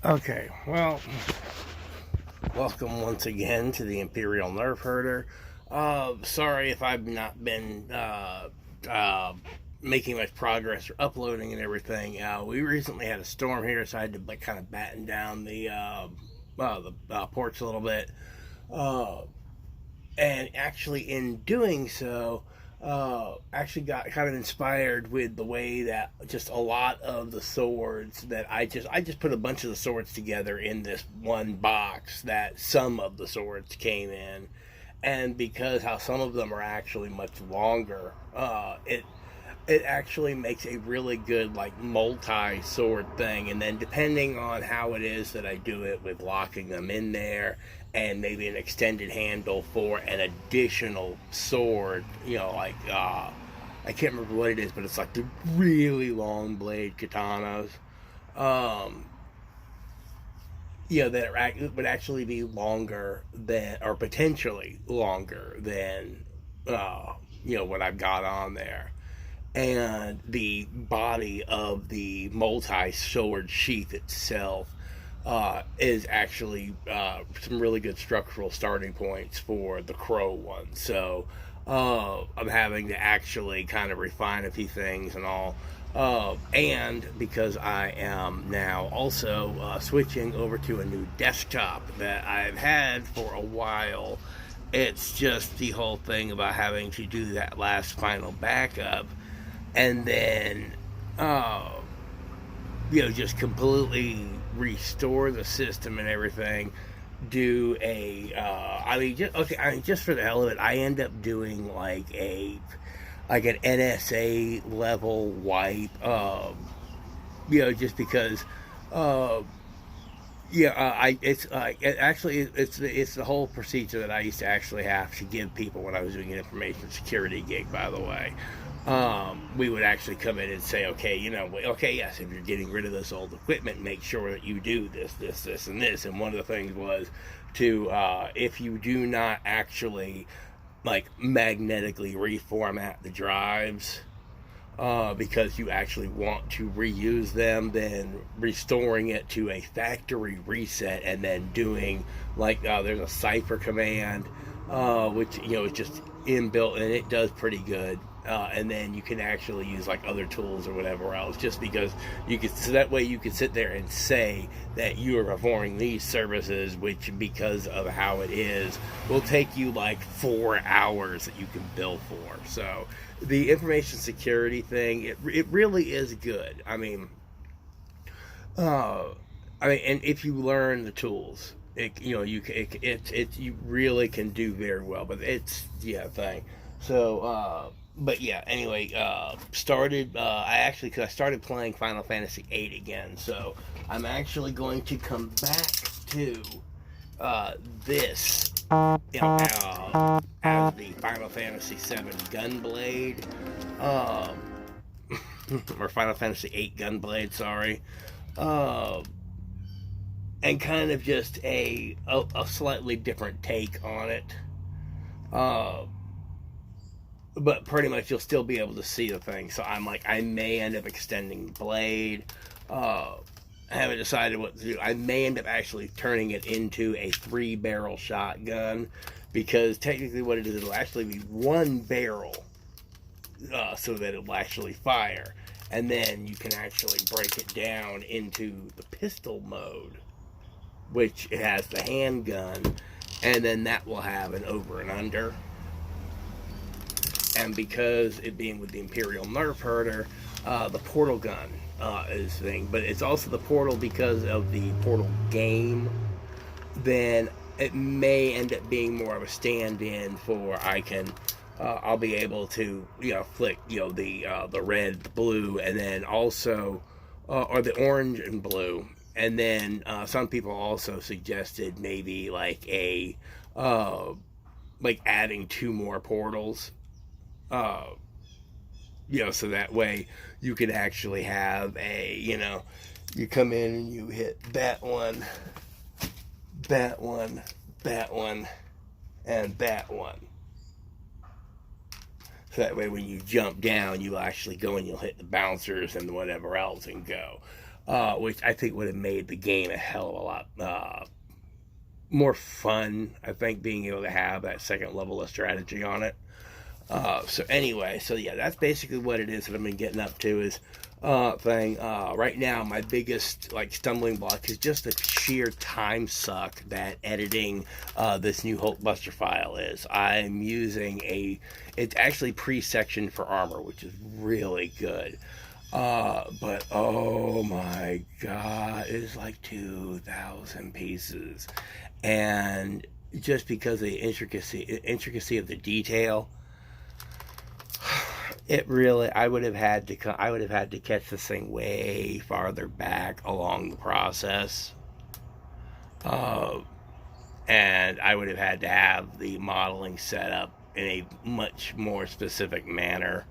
Okay, well, welcome once again to the Imperial Nerf Herder. Sorry if I've not been uh, making much progress or uploading and everything. We recently had a storm here, so I had to like kind of batten down the porch a little bit. Uh, and actually, in doing so, actually got kind of inspired with the way that just a lot of the swords that I just put a bunch of the swords together in this one box that some of the swords came in, and because how some of them are actually much longer, it actually makes a really good like multi sword thing. And then depending on how it is that I do it with locking them in there and maybe an extended handle for an additional sword, like I can't remember what it is, but it's like the really long blade katanas. Um, that it would actually be longer than, or potentially longer than, uh, what I've got on there. And the body of the multi sword sheath itself is actually some really good structural starting points for the Crow one. So I'm having to actually kind of refine a few things and all. And because I am now also switching over to a new desktop that I've had for a while, it's just the whole thing about having to do that last final backup and then uh, just completely restore the system and everything. Do a just for the hell of it, I end up doing like an NSA level wipe. Just because. Uh, I it's the whole procedure that I used to actually have to give people when I was doing an information security gig. By the way, we would actually come in and say, okay, okay, yes, if you're getting rid of this old equipment, make sure that you do this, and this. And one of the things was to if you do not actually like magnetically reformat the drives, because you actually want to reuse them, then restoring it to a factory reset and then doing there's a cipher command, which is just inbuilt and it does pretty good. And then you can actually use like other tools or whatever else, just because you can, so that way you can sit there and say that you are performing these services, which because of how it is will take you like 4 hours that you can bill for. So the information security thing, it really is good. Uh, and if you learn the tools, you really can do very well. But it's thing. So, but yeah. Anyway, because I started playing Final Fantasy VIII again. So I'm actually going to come back to this, as the Final Fantasy VII Gunblade, um, or Final Fantasy VIII Gunblade, sorry, uh, and kind of just a slightly different take on it. Uh, but pretty much you'll still be able to see the thing. So I'm like, I may end up extending the blade. I haven't decided what to do. I may end up actually turning it into a 3-barrel shotgun, because technically what it is, it'll actually be one barrel, so that it'll actually fire. And then you can actually break it down into the pistol mode, which it has the handgun, and then that will have an over and under. And because it being with the Imperial Nerf Herder, the portal gun is the thing. But it's also the portal because of the portal game. Then it may end up being more of a stand-in for I'll be able to flick the red, the blue, and then also or the orange and blue. And then some people also suggested maybe uh, like adding 2 more portals, uh, so that way you could actually have you come in and you hit that one, that one, that one, and that one. So that way when you jump down, you actually go and you'll hit the bouncers and whatever else and go. which I think would have made the game a hell of a lot more fun. I think being able to have that second level of strategy on it. So anyway, so yeah, that's basically what it is that I've been getting up to is thing. Right now, my biggest like stumbling block is just the sheer time suck that editing this new Hulkbuster file is. I'm using it's actually pre-sectioned for armor, which is really good. But oh my god, it's like 2,000 pieces, and just because of the intricacy of the detail, it really I would have had to catch this thing way farther back along the process, uh, and I would have had to have the modeling set up in a much more specific manner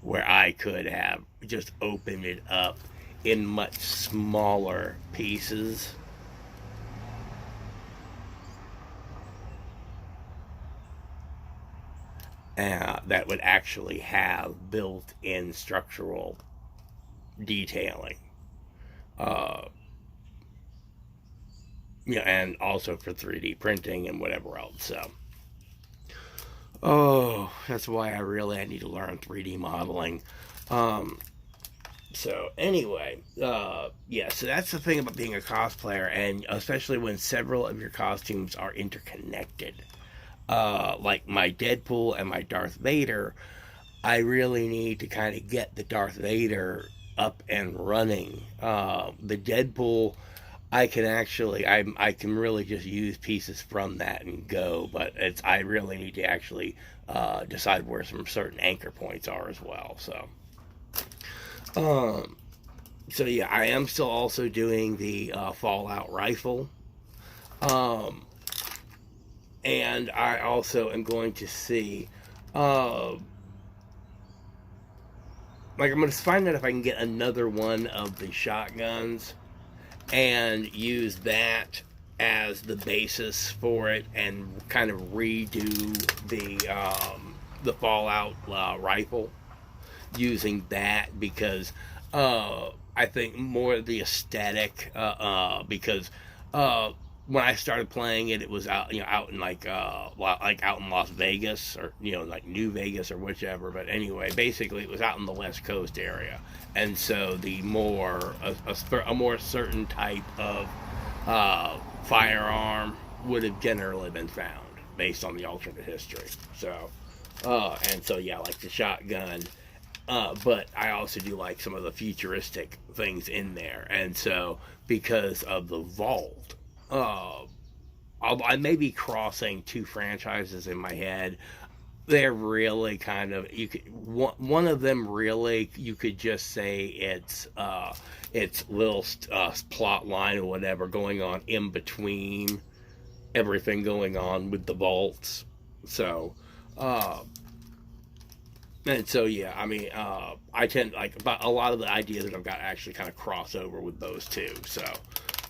where I could have just opened it up in much smaller pieces. That would actually have built-in structural detailing, uh, and also for 3D printing and whatever else. So, oh, that's why I need to learn 3D modeling. Um, so anyway, yeah, so that's the thing about being a cosplayer, and especially when several of your costumes are interconnected. Like my Deadpool and my Darth Vader, I really need to kind of get the Darth Vader up and running. The Deadpool, I can really just use pieces from that and go, but I really need to actually decide where some certain anchor points are as well. Um, so yeah, I am still also doing the Fallout rifle. Um, and I also am going to see, uh, like, I'm going to find out if I can get another one of the shotguns and use that as the basis for it and kind of redo the Fallout rifle using that because I think more the aesthetic because uh, when I started playing it, it was out in like out in Las Vegas or like New Vegas or whichever. But anyway, basically it was out in the West Coast area, and so the more a more certain type of firearm would have generally been found based on the alternate history. So and so yeah, like the shotgun. But I also do like some of the futuristic things in there, and so because of the vault, uh, I may be crossing two franchises in my head. They're really kind of you could one of them really you could just say it's little plot line or whatever going on in between everything going on with the vaults. So. Uh, And so yeah, I mean, I tend like about a lot of the ideas that I've got actually kind of cross over with those two. So,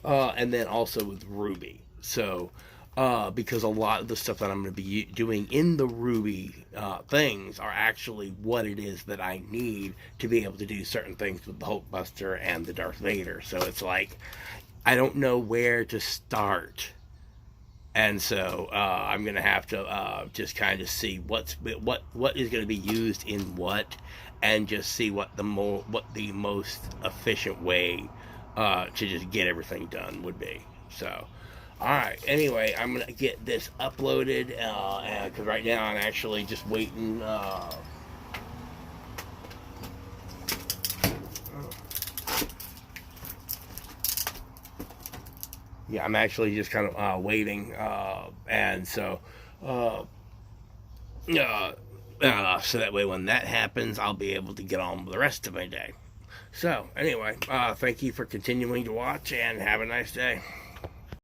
and then also with Ruby. So, because a lot of the stuff that I'm going to be doing in the Ruby things are actually what it is that I need to be able to do certain things with the Hulkbuster and the Darth Vader. So it's like I don't know where to start, and so I'm gonna have to just kind of see what is going to be used in what, and just see what the most efficient way to just get everything done would be. So, all right. Anyway, I'm gonna get this uploaded because right now I'm actually just waiting. Yeah, I'm actually just kind of waiting, and so uh, so that way when that happens, I'll be able to get on with the rest of my day. So anyway, thank you for continuing to watch, and have a nice day.